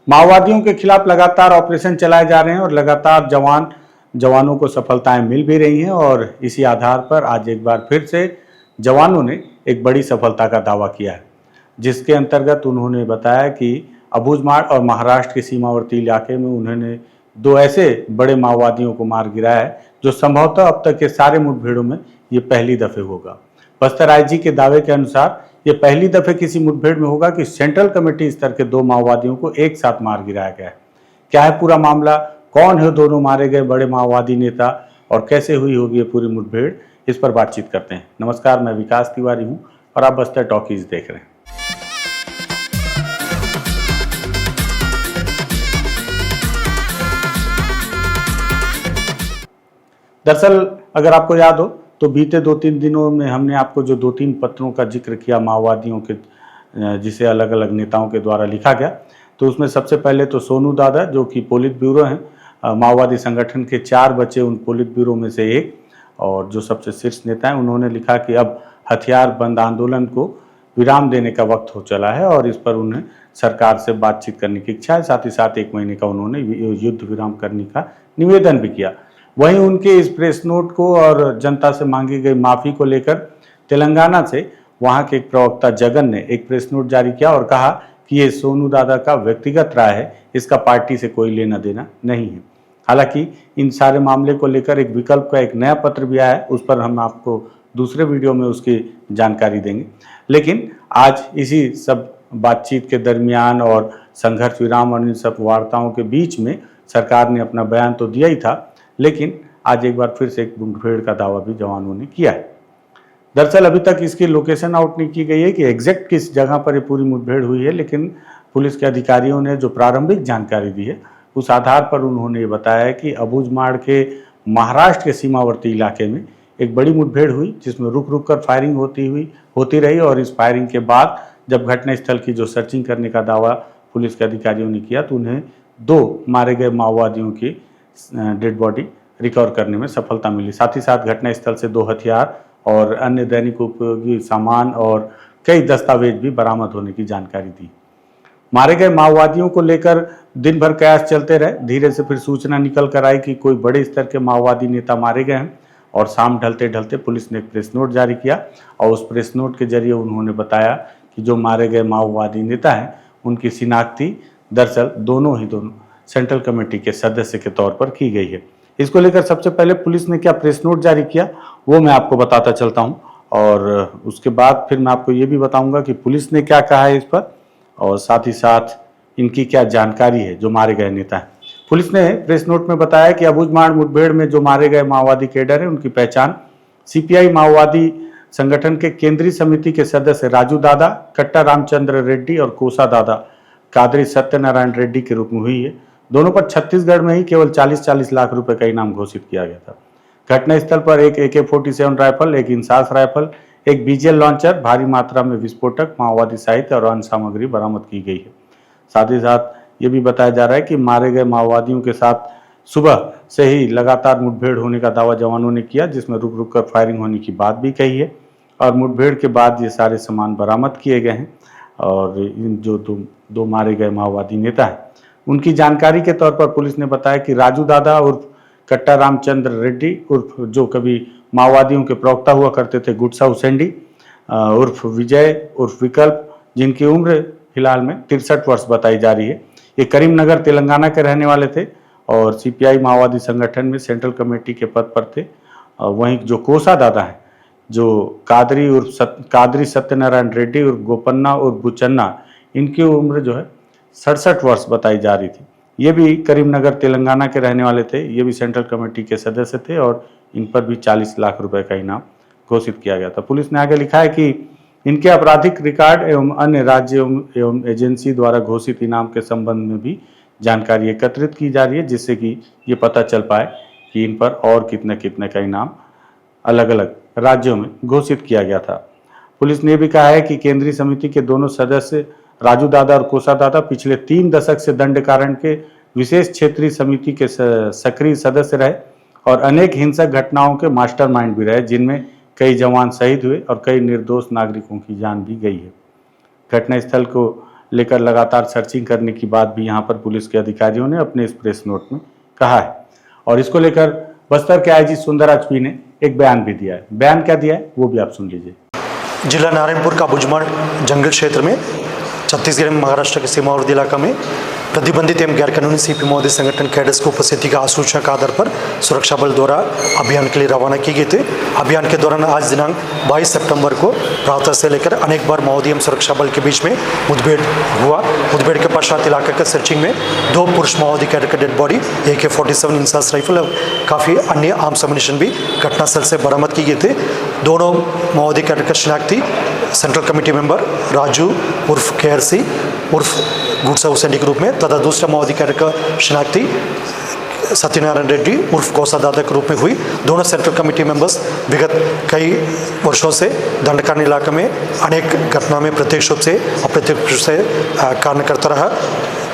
माओवादियों के खिलाफ लगातार ऑपरेशन चलाए जा रहे हैं और लगातार जवानों को सफलताएं मिल भी रही हैं और इसी आधार पर आज एक बार फिर से जवानों ने एक बड़ी सफलता का दावा किया है, जिसके अंतर्गत उन्होंने बताया कि अबूझमाड़ और महाराष्ट्र के सीमावर्ती इलाके में उन्होंने 2 ऐसे बड़े माओवादियों को मार गिराया है जो संभवतः अब तक के सारे मुठभेड़ों में ये पहली दफे होगा। बस्तर आईजी के दावे के अनुसार ये पहली दफे किसी मुठभेड़ में होगा कि सेंट्रल कमेटी स्तर के 2 माओवादियों को एक साथ मार गिराया गया है। क्या है पूरा मामला, कौन है दोनों मारे गए बड़े माओवादी नेता और कैसे हुई होगी ये पूरी मुठभेड़, इस पर बातचीत करते हैं। नमस्कार, मैं विकास तिवारी हूँ और आप बस्तर टॉकीज देख रहे हैं। दरअसल अगर आपको याद हो तो बीते 2-3 दिनों में हमने आपको जो 2-3 पत्रों का जिक्र किया माओवादियों के, जिसे अलग अलग नेताओं के द्वारा लिखा गया, तो उसमें सबसे पहले तो सोनू दादा जो कि पोलित ब्यूरो हैं, माओवादी संगठन के 4 बचे उन पोलित ब्यूरो में से एक और जो सबसे शीर्ष नेता हैं, उन्होंने लिखा कि अब हथियार बंद आंदोलन को विराम देने का वक्त हो चला है और इस पर उन्हें सरकार से बातचीत करने की इच्छा है। साथ ही साथ 1 महीने का उन्होंने युद्ध विराम करने का निवेदन भी किया। वहीं उनके इस प्रेस नोट को और जनता से मांगी गई माफ़ी को लेकर तेलंगाना से वहां के एक प्रवक्ता जगन ने एक प्रेस नोट जारी किया और कहा कि ये सोनू दादा का व्यक्तिगत राय है, इसका पार्टी से कोई लेना देना नहीं है। हालांकि इन सारे मामले को लेकर एक विकल्प का एक नया पत्र भी आया है, उस पर हम आपको दूसरे वीडियो में उसकी जानकारी देंगे। लेकिन आज इसी सब बातचीत के दरमियान और संघर्ष विराम और इन सब वार्ताओं के बीच में सरकार ने अपना बयान तो दिया ही था, लेकिन आज एक बार फिर से एक मुठभेड़ का दावा भी जवानों ने किया है। दरअसल अभी तक इसकी लोकेशन आउट नहीं की गई है कि एग्जैक्ट किस जगह पर ये पूरी मुठभेड़ हुई है, लेकिन पुलिस के अधिकारियों ने जो प्रारंभिक जानकारी दी है उस आधार पर उन्होंने ये बताया कि अबूझमाड़ के महाराष्ट्र के सीमावर्ती इलाके में एक बड़ी मुठभेड़ हुई जिसमें रुक रुक कर फायरिंग होती रही और इस फायरिंग के बाद जब घटनास्थल की जो सर्चिंग करने का दावा पुलिस के अधिकारियों ने किया तो उन्हें 2 मारे गए माओवादियों की डेड बॉडी रिकवर करने में सफलता मिली। साथ ही साथ घटनास्थल से 2 हथियार और अन्य दैनिक उपयोगी सामान और कई दस्तावेज भी बरामद होने की जानकारी दी। मारे गए माओवादियों को लेकर दिन भर कयास चलते रहे। धीरे से फिर सूचना निकल कर आई कि कोई बड़े स्तर के माओवादी नेता मारे गए हैं और शाम ढलते ढलते पुलिस ने एक प्रेस नोट जारी किया और उस प्रेस नोट के जरिए उन्होंने बताया कि जो मारे गए माओवादी नेता हैं उनकी शिनाख्ती दरअसल दोनों सेंट्रल कमेटी के सदस्य के तौर पर की गई है। इसको लेकर सबसे पहले पुलिस ने क्या प्रेस नोट जारी किया वो मैं आपको बताता चलता हूं और उसके बाद फिर मैं आपको ये भी बताऊंगा कि पुलिस ने क्या कहा है इस पर और साथ ही साथ इनकी क्या जानकारी है जो मारे गए नेता हैं। पुलिस ने प्रेस नोट में बताया कि अबूझमाड़ मुठभेड़ में जो मारे गए माओवादी कैडर हैं उनकी पहचान सीपीआई माओवादी संगठन के केंद्रीय समिति के सदस्य राजू दादा, कट्टा रामचंद्र रेड्डी और कोसा दादा कादरी सत्यनारायण रेड्डी के रूप में हुई है। दोनों पर छत्तीसगढ़ में ही केवल 40-40 लाख रुपए का इनाम घोषित किया गया था। घटनास्थल पर एक AK-47 राइफल, एक इंसास राइफल, एक BGL लॉन्चर, भारी मात्रा में विस्फोटक, माओवादी साहित्य और अन्य सामग्री बरामद की गई है। साथ ही साथ ये भी बताया जा रहा है कि मारे गए माओवादियों के साथ सुबह से ही लगातार मुठभेड़ होने का दावा जवानों ने किया, जिसमें रुक रुक कर फायरिंग होने की बात भी कही है और मुठभेड़ के बाद ये सारे सामान बरामद किए गए हैं और इन जो 2 मारे गए माओवादी नेता हैं उनकी जानकारी के तौर पर पुलिस ने बताया कि राजू दादा उर्फ कट्टा रामचंद्र रेड्डी उर्फ जो कभी माओवादियों के प्रवक्ता हुआ करते थे गुटसा उसेंडी उर्फ विजय उर्फ विकल्प, जिनकी उम्र फिलहाल में 63 वर्ष बताई जा रही है, ये करीमनगर तेलंगाना के रहने वाले थे और सीपीआई माओवादी संगठन में सेंट्रल कमेटी के पद पर थे। वहीं जो कोसा दादा हैं जो कादरी सत्यनारायण रेड्डी उर्फ गोपन्ना उर्फ बुचन्ना, इनकी उम्र जो है 67 वर्ष बताई जा रही थी। ये भी करीमनगर तेलंगाना के रहने वाले थे, ये भी सेंट्रल कमेटी के सदस्य थे और इन पर भी 40 लाख रुपए का इनाम घोषित किया गया था। पुलिस ने आगे लिखा है कि इनके आपराधिक रिकॉर्ड एवं अन्य राज्य एवं एजेंसी द्वारा घोषित इनाम के संबंध में भी जानकारी एकत्रित की जा रही है, जिससे कि ये पता चल पाए कि इन पर और कितने कितने का इनाम अलग अलग राज्यों में घोषित किया गया था। पुलिस ने भी कहा है कि केंद्रीय समिति के दोनों सदस्य राजू दादा और कोसा दादा पिछले 3 दशक से दंड कारण के विशेष क्षेत्रीय समिति के सक्रिय सदस्य रहे और अनेक हिंसक घटनाओं के मास्टरमाइंड भी रहे, जिनमें कई जवान शहीद हुए और कई निर्दोष नागरिकों की जान भी गई है। घटनास्थल को लेकर लगातार सर्चिंग करने की बात भी यहाँ पर पुलिस के अधिकारियों ने अपने इस प्रेस नोट में कहा है। और इसको लेकर बस्तर के आईजी सुंदराज पी ने एक बयान भी दिया है। बयान क्या दिया है वो भी आप सुन लीजिए। जिला नारायणपुर का भुजमाड़ जंगल क्षेत्र में छत्तीसगढ़ में महाराष्ट्र के सीमावर्ती इलाका में प्रतिबंधित एवं गैरकानूनी सीपी महोदय संगठन कैडर्स की उपस्थिति का आसूचना के आधार पर सुरक्षा बल द्वारा अभियान के लिए रवाना किए गए थे। अभियान के दौरान आज दिनांक 22 सितंबर को प्रातः से लेकर अनेक बार माओवादी एवं सुरक्षा बल के बीच में मुठभेड़ हुआ। मुठभेड़ के पश्चात इलाके के सर्चिंग में 2 पुरुष माओवादी कैडर का dead body, AK-47 INSAS rifle और काफ़ी अन्य आर्म्स एम्युनिशन भी घटनास्थल से बरामद किए गए थे। दोनों माओवादी कैडर का शिनाख्ती सेंट्रल कमेटी मेंबर राजू उर्फ KRC उर्फ गुड्सा हुसैनी के रूप में तथा दूसरा माओवादी कैडर का शिनाख्ती सत्यनारायण रेड्डी उर्फ गौसा दादा के रूप में हुई। दोनों सेंट्रल कमेटी मेंबर्स विगत कई वर्षों से दंडकारण्य इलाके में अनेक घटना में प्रत्यक्ष रूप से अप्रत्यक्ष रूप से कार्य करता रहा।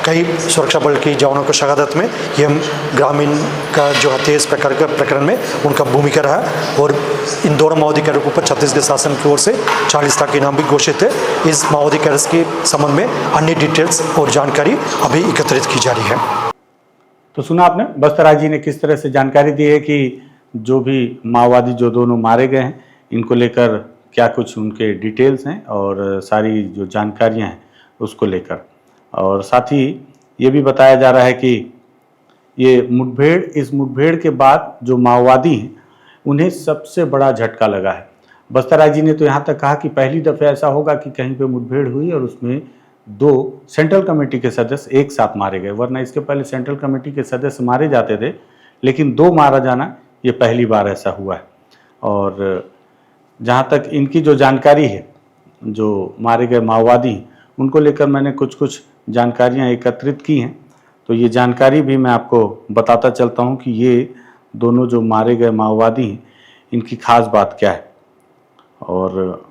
कई सुरक्षा बल की जवानों को शहादत में यह ग्रामीण का जो हत्या इस प्रकार के प्रकरण में उनका भूमिका रहा। और इन दोनों माओवादी कैडर के ऊपर छत्तीसगढ़ शासन की ओर से 40 लाख इनाम भी घोषित है। इस माओवादी कैडर्स के संबंध में अन्य डिटेल्स और जानकारी अभी एकत्रित की जा रही है। तो सुना आपने बस्तर आईजी ने किस तरह से जानकारी दी है कि जो भी माओवादी जो दोनों मारे गए हैं इनको लेकर क्या कुछ उनके डिटेल्स हैं और सारी जो जानकारियां हैं उसको लेकर। और साथ ही ये भी बताया जा रहा है कि ये मुठभेड़, इस मुठभेड़ के बाद जो माओवादी हैं उन्हें सबसे बड़ा झटका लगा है। बस्तर आईजी ने तो यहाँ तक कहा कि पहली दफ़ा ऐसा होगा कि कहीं पे मुठभेड़ हुई और उसमें 2 सेंट्रल कमेटी के सदस्य एक साथ मारे गए, वरना इसके पहले सेंट्रल कमेटी के सदस्य मारे जाते थे, लेकिन 2 मारा जाना ये पहली बार ऐसा हुआ है। और जहाँ तक इनकी जो जानकारी है, जो मारे गए माओवादी उनको लेकर मैंने कुछ जानकारियाँ एकत्रित की हैं, तो ये जानकारी भी मैं आपको बताता चलता हूँ कि ये दोनों जो मारे गए माओवादी हैं इनकी खास बात क्या है। और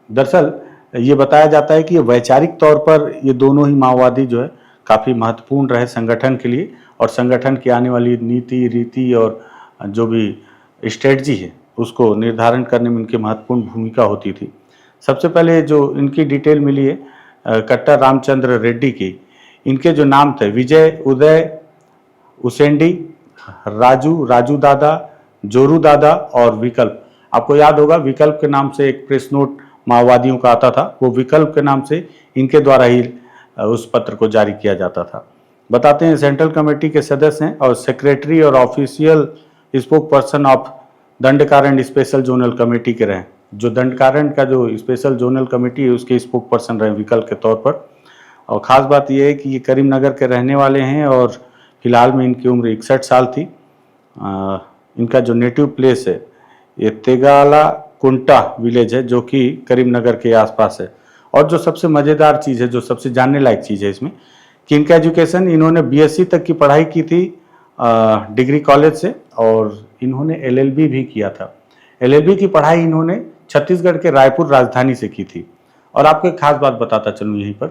दरअसल ये बताया जाता है कि ये वैचारिक तौर पर ये दोनों ही माओवादी जो है काफ़ी महत्वपूर्ण रहे संगठन के लिए, और संगठन की आने वाली नीति रीति और जो भी स्ट्रेटजी है उसको निर्धारण करने में इनकी महत्वपूर्ण भूमिका होती थी। सबसे पहले जो इनकी डिटेल मिली है कट्टा रामचंद्र रेड्डी की, इनके जो नाम थे विजय, उदय, उसेंडी, राजू दादा, जोरू दादा और विकल्प। आपको याद होगा विकल्प के नाम से एक प्रेस नोट माओवादियों का आता था, वो विकल्प के नाम से इनके द्वारा ही उस पत्र को जारी किया जाता था। बताते हैं सेंट्रल कमेटी के सदस्य हैं और सेक्रेटरी और official spoke person of Dandakaranya special zonal committee के रहे। जो दंडकारण्य का जो स्पेशल जोनल कमेटी है उसके स्पोक पर्सन रहे विकल्प के तौर पर। और ख़ास बात यह है कि ये करीमनगर के रहने वाले हैं और फिलहाल में इनकी उम्र 61 साल थी। इनका जो नेटिव प्लेस है ये तेगाला कुंटा विलेज है जो कि करीमनगर के आसपास है। और जो सबसे मज़ेदार चीज़ है, जो सबसे जानने लायक चीज़ है इसमें कि इनका एजुकेशन, इन्होंने BSc तक की पढ़ाई की थी डिग्री कॉलेज से, और इन्होंने LLB भी किया था। LLB की पढ़ाई इन्होंने छत्तीसगढ़ के रायपुर राजधानी से की थी। और आपको एक खास बात बताता चलूँ यहीं पर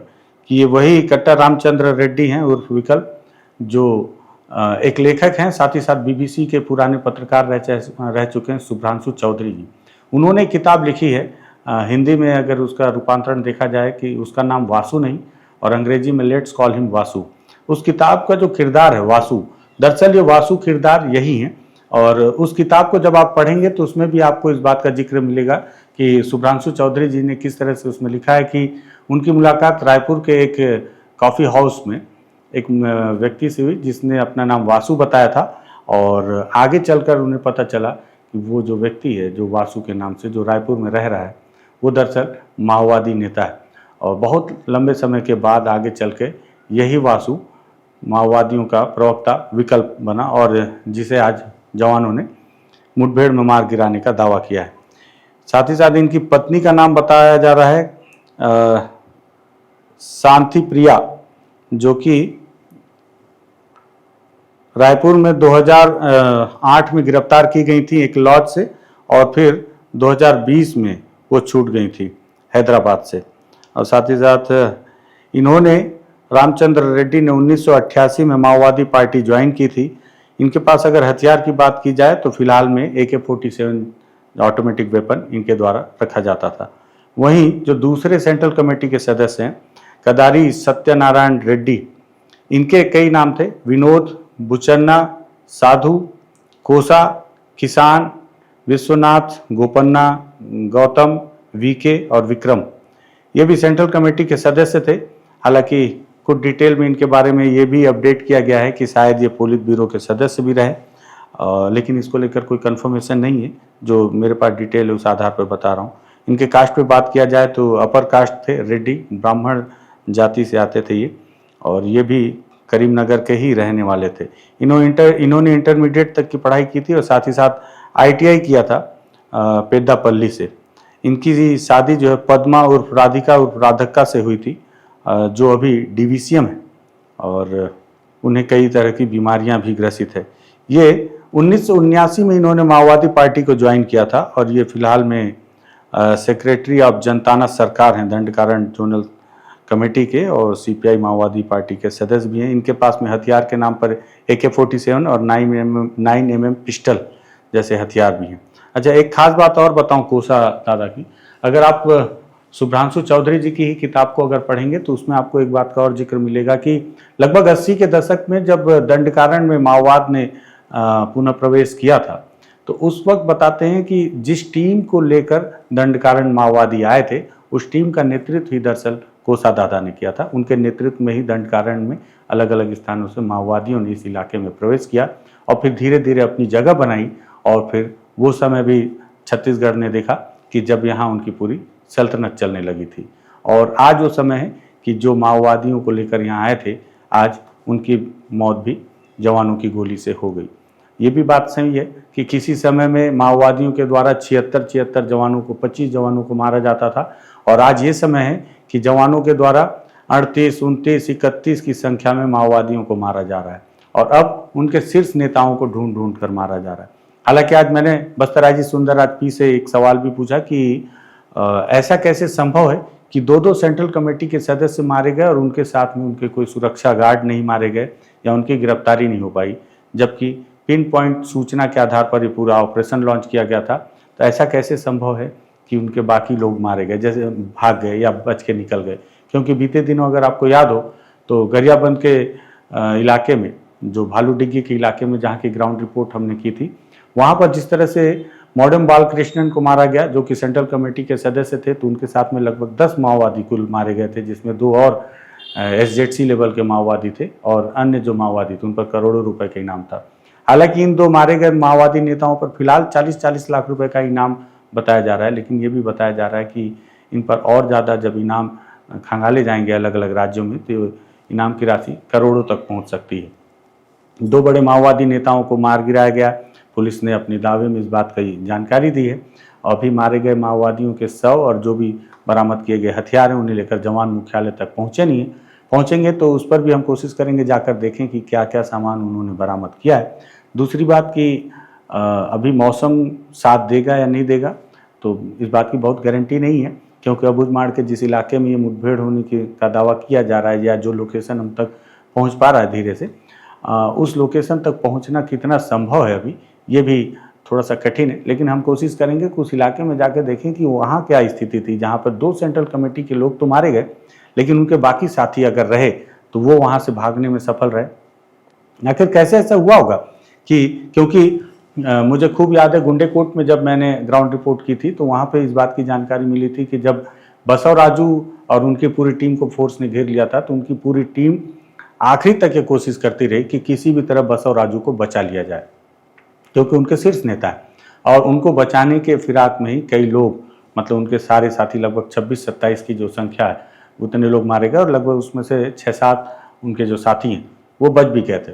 कि ये वही कट्टा रामचंद्र रेड्डी हैं उर्फ विकल्प, जो एक लेखक हैं, साथ ही साथ BBC के पुराने पत्रकार रह चुके हैं शुभ्रांशु चौधरी जी। उन्होंने किताब लिखी है हिंदी में, अगर उसका रूपांतरण देखा जाए कि उसका नाम वासु नहीं और अंग्रेजी में लेट्स कॉल हिम वासु। उस किताब का जो किरदार है वासु, दरअसल ये वासु किरदार यही है। और उस किताब को जब आप पढ़ेंगे तो उसमें भी आपको इस बात का जिक्र मिलेगा कि शुभ्रांशु चौधरी जी ने किस तरह से उसमें लिखा है कि उनकी मुलाकात रायपुर के एक कॉफ़ी हाउस में एक व्यक्ति से हुई जिसने अपना नाम वासु बताया था, और आगे चलकर उन्हें पता चला कि वो जो व्यक्ति है जो वासु के नाम से जो रायपुर में रह रहा है वो दरअसल माओवादी नेता है। और बहुत लंबे समय के बाद आगे चल के यही वासु माओवादियों का प्रवक्ता विकल्प बना और जिसे आज जवानों ने मुठभेड़ में मार गिराने का दावा किया है। साथ ही साथ इनकी पत्नी का नाम बताया जा रहा है शांति प्रिया, जो कि रायपुर में 2008 में गिरफ्तार की गई थी एक लॉज से, और फिर 2020 में वो छूट गई थी हैदराबाद से। और साथ ही साथ इन्होंने, रामचंद्र रेड्डी ने 1988 में माओवादी पार्टी ज्वाइन की थी। इनके पास अगर हथियार की बात की जाए तो फिलहाल में AK-47 ऑटोमेटिक वेपन इनके द्वारा रखा जाता था। वहीं जो दूसरे सेंट्रल कमेटी के सदस्य हैं कदारी सत्यनारायण रेड्डी, इनके कई नाम थे, विनोद, बुचन्ना, साधु, कोसा, किसान, विश्वनाथ, गोपन्ना, गौतम, वीके और विक्रम, ये भी सेंट्रल कमेटी के सदस्य थे। हालांकि कुछ डिटेल में इनके बारे में ये भी अपडेट किया गया है कि शायद ये पोलित ब्यूरो के सदस्य भी रहे, लेकिन इसको लेकर कोई कंफर्मेशन नहीं है। जो मेरे पास डिटेल है उस आधार पर बता रहा हूँ। इनके कास्ट पे बात किया जाए तो अपर कास्ट थे, रेड्डी, ब्राह्मण जाति से आते थे ये, और ये भी करीमनगर के ही रहने वाले थे। इन्होंने इंटरमीडिएट तक की पढ़ाई की थी और साथ ही साथ ITI किया था पेद्दापल्ली से। इनकी शादी जो है पद्मा उर्फ राधिका उर्फ राधक्का से हुई थी, जो अभी DVCM है, और उन्हें कई तरह की बीमारियां भी ग्रसित है। ये 1979 में इन्होंने माओवादी पार्टी को ज्वाइन किया था और ये फिलहाल में सेक्रेटरी ऑफ जनताना सरकार हैं, दंडकारण्य जोनल कमेटी के, और CPI माओवादी पार्टी के सदस्य भी हैं। इनके पास में हथियार के नाम पर AK-47 और 9mm पिस्टल जैसे हथियार भी हैं। अच्छा, एक खास बात और बताऊं कोसा दादा की, अगर आप शुभ्रांशु चौधरी जी की ही किताब को अगर पढ़ेंगे तो उसमें आपको एक बात का और जिक्र मिलेगा कि लगभग 80 के दशक में जब दंडकारण्य में माओवाद ने पुनः प्रवेश किया था, तो उस वक्त बताते हैं कि जिस टीम को लेकर दंडकारण्य माओवादी आए थे, उस टीम का नेतृत्व ही दरअसल कोसा दादा ने किया था। उनके नेतृत्व में ही दंडकारण्य में अलग अलग स्थानों से माओवादियों ने इस इलाके में प्रवेश किया और फिर धीरे धीरे अपनी जगह बनाई। और फिर वो समय भी छत्तीसगढ़ ने देखा कि जब यहाँ उनकी पूरी सल्तनत चलने लगी थी। और आज वो समय है कि जो माओवादियों को लेकर यहाँ आए थे, आज उनकी मौत भी जवानों की गोली से हो गई। ये भी बात सही है कि किसी समय में माओवादियों के द्वारा 76 जवानों को, 25 जवानों को मारा जाता था, और आज ये समय है कि जवानों के द्वारा 38, 29, 31 की संख्या में माओवादियों को मारा जा रहा है, और अब उनके शीर्ष नेताओं को ढूंढ ढूंढ कर मारा जा रहा है। हालांकि आज मैंने बस्तराजी सुंदरराज पी से एक सवाल भी पूछा कि ऐसा कैसे संभव है कि दो सेंट्रल कमेटी के सदस्य मारे गए और उनके साथ में उनके कोई सुरक्षा गार्ड नहीं मारे गए या उनकी गिरफ्तारी नहीं हो पाई, जबकि पिन पॉइंट सूचना के आधार पर ये पूरा ऑपरेशन लॉन्च किया गया था। तो ऐसा कैसे संभव है कि उनके बाकी लोग मारे गए, जैसे भाग गए या बच के निकल गए? क्योंकि बीते दिनों अगर आपको याद हो तो गरियाबंद के इलाके में, जो भालूडिग्गी के इलाके में जहाँ की ग्राउंड रिपोर्ट हमने की थी, वहाँ पर जिस तरह से मॉडर्न बालकृष्णन को मारा गया, जो कि सेंट्रल कमेटी के सदस्य थे, तो उनके साथ में लगभग 10 माओवादी कुल मारे गए थे, जिसमें 2 और SZC लेवल के माओवादी थे और अन्य जो माओवादी थे उन पर करोड़ों रुपए का इनाम था। हालांकि इन 2 मारे गए माओवादी नेताओं पर फिलहाल 40-40 लाख रुपए का इनाम बताया जा रहा है, लेकिन ये भी बताया जा रहा है कि इन पर और ज़्यादा जब इनाम खंगाले जाएंगे अलग अलग राज्यों में, तो इनाम की राशि करोड़ों तक पहुँच सकती है। 2 बड़े माओवादी नेताओं को मार गिराया गया। पुलिस ने अपने दावे में इस बात की जानकारी दी है। अभी मारे गए माओवादियों के शव और जो भी बरामद किए गए हथियार हैं उन्हें लेकर जवान मुख्यालय तक पहुँचे नहीं है। पहुँचेंगे तो उस पर भी हम कोशिश करेंगे जाकर देखें कि क्या क्या सामान उन्होंने बरामद किया है। दूसरी बात कि अभी मौसम साथ देगा या नहीं देगा, तो इस बात की बहुत गारंटी नहीं है, क्योंकि अबूझमाड़ के जिस इलाके में ये मुठभेड़ होने का दावा किया जा रहा है, या जो लोकेशन हम तक पहुँच पा रहा है धीरे से, उस लोकेशन तक पहुँचना कितना संभव है अभी ये भी थोड़ा सा कठिन है। लेकिन हम कोशिश करेंगे कि उस इलाके में जाकर देखें कि वहाँ क्या स्थिति थी, जहाँ पर 2 सेंट्रल कमेटी के लोग तो मारे गए, लेकिन उनके बाकी साथी अगर रहे तो वो वहाँ से भागने में सफल रहे। आखिर कैसे ऐसा हुआ होगा कि, क्योंकि मुझे खूब याद है गुंडेकोट में जब मैंने ग्राउंड रिपोर्ट की थी तो वहाँ पे इस बात की जानकारी मिली थी कि जब बसव राजू और उनकी पूरी टीम को फोर्स ने घेर लिया था, तो उनकी पूरी टीम आखिरी तक ये कोशिश करती रही कि किसी भी तरह बसव राजू को बचा लिया जाए, क्योंकि उनके शीर्ष नेता है। और उनको बचाने के फिराक में ही कई लोग, मतलब उनके सारे साथी, लगभग 26-27 की जो संख्या है उतने लोग मारे गए, और लगभग उसमें से 6-7 उनके जो साथी हैं वो बच भी गए थे।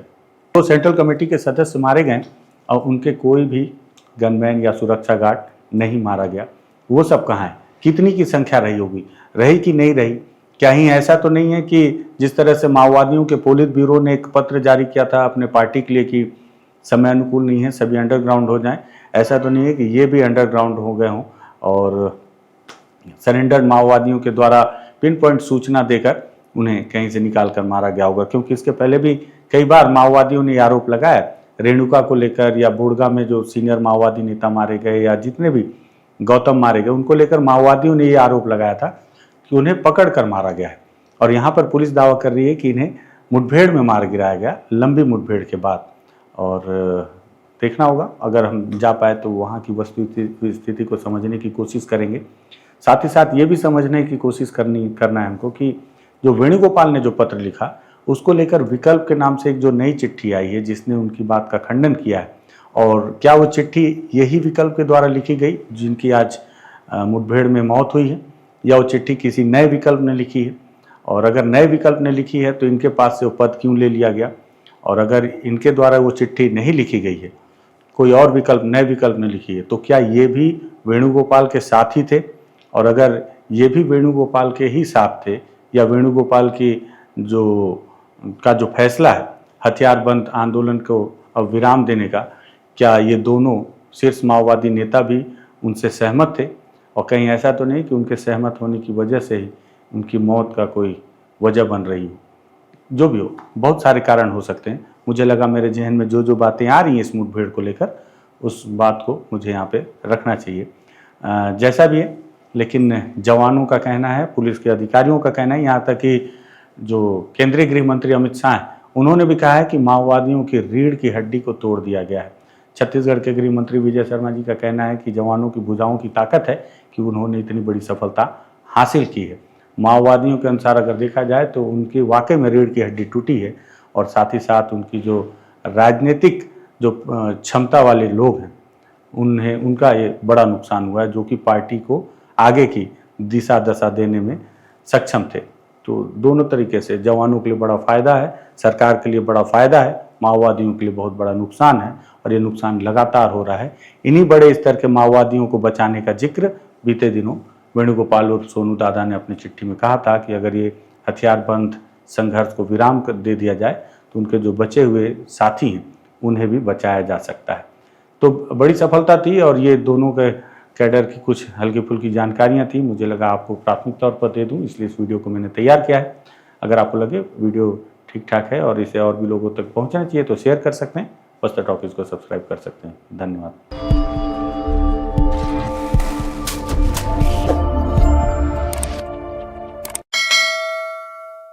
तो सेंट्रल कमेटी के सदस्य मारे गए और उनके कोई भी गनमैन या सुरक्षा गार्ड नहीं मारा गया। वो सब कहाँ है? कितनी की संख्या रही होगी, रही कि नहीं रही? क्या ही ऐसा तो नहीं है कि जिस तरह से माओवादियों के पोलित ब्यूरो ने एक पत्र जारी किया था अपने पार्टी के लिए कि समय अनुकूल नहीं है, सभी अंडरग्राउंड हो जाएं, ऐसा तो नहीं है कि ये भी अंडरग्राउंड हो गए हों और सरेंडर्ड माओवादियों के द्वारा पिन पॉइंट सूचना देकर उन्हें कहीं से निकाल कर मारा गया होगा? क्योंकि इसके पहले भी कई बार माओवादियों ने आरोप लगाया, रेणुका को लेकर, या बोड़गा में जो सीनियर माओवादी नेता मारे गए, या जितने भी गौतम मारे गए, उनको लेकर माओवादियों ने ये आरोप लगाया था कि उन्हें पकड़ कर मारा गया है। और यहाँ पर पुलिस दावा कर रही है कि इन्हें मुठभेड़ में मार गिराया गया, लंबी मुठभेड़ के बाद। और देखना होगा, अगर हम जा पाए तो वहाँ की वस्तुस्थिति को समझने की कोशिश करेंगे। साथ ही साथ ये भी समझने की कोशिश करना है हमको कि जो वेणुगोपाल ने जो पत्र लिखा, उसको लेकर विकल्प के नाम से एक जो नई चिट्ठी आई है जिसने उनकी बात का खंडन किया है, और क्या वो चिट्ठी यही विकल्प के द्वारा लिखी गई जिनकी आज मुठभेड़ में मौत हुई है, या वो चिट्ठी किसी नए विकल्प ने लिखी है? और अगर नए विकल्प ने लिखी है तो इनके पास से वो पद क्यों ले लिया गया? और अगर इनके द्वारा वो चिट्ठी नहीं लिखी गई है, कोई और विकल्प, नए विकल्प ने लिखी है, तो क्या ये भी वेणुगोपाल के साथी थे? और अगर ये भी वेणुगोपाल के ही साथ थे, या वेणुगोपाल की जो फैसला है हथियार बंद आंदोलन को अब विराम देने का, क्या ये दोनों शीर्ष माओवादी नेता भी उनसे सहमत थे? और कहीं ऐसा तो नहीं कि उनके सहमत होने की वजह से ही उनकी मौत का कोई वजह बन रही हो? जो भी हो, बहुत सारे कारण हो सकते हैं। मुझे लगा मेरे जहन में जो बातें आ रही हैं इस मुठभेड़ को लेकर, उस बात को मुझे यहाँ पे रखना चाहिए। जैसा भी है, लेकिन जवानों का कहना है, पुलिस के अधिकारियों का कहना है, यहाँ तक कि जो केंद्रीय गृह मंत्री अमित शाह हैं, उन्होंने भी कहा है कि माओवादियों की रीढ़ की हड्डी को तोड़ दिया गया है। छत्तीसगढ़ के गृह मंत्री विजय शर्मा जी का कहना है कि जवानों की भुजाओं की ताकत है कि उन्होंने इतनी बड़ी सफलता हासिल की है। माओवादियों के अनुसार अगर देखा जाए तो उनकी वाकई में रीढ़ की हड्डी टूटी है, और साथ ही साथ उनकी जो राजनीतिक जो क्षमता वाले लोग हैं, उनका ये बड़ा नुकसान हुआ है, जो कि पार्टी को आगे की दिशा दशा देने में सक्षम थे। तो दोनों तरीके से जवानों के लिए बड़ा फ़ायदा है, सरकार के लिए बड़ा फ़ायदा है, माओवादियों के लिए बहुत बड़ा नुकसान है, और ये नुकसान लगातार हो रहा है। इन्हीं बड़े स्तर के माओवादियों को बचाने का जिक्र बीते दिनों वेणुगोपाल और सोनू दादा ने अपनी चिट्ठी में कहा था कि अगर ये हथियार बंद संघर्ष को विराम दे दिया जाए तो उनके जो बचे हुए साथी हैं उन्हें भी बचाया जा सकता है। तो बड़ी सफलता थी, और ये दोनों के कैडर की कुछ हल्की फुल्की जानकारियाँ थी, मुझे लगा आपको प्राथमिक तौर पर दे दूँ, इसलिए इस वीडियो को मैंने तैयार किया है। अगर आपको लगे वीडियो ठीक ठाक है और इसे और भी लोगों तक पहुँचना चाहिए तो शेयर कर सकते हैं, बस्तर टॉकीज को सब्सक्राइब कर सकते हैं। धन्यवाद।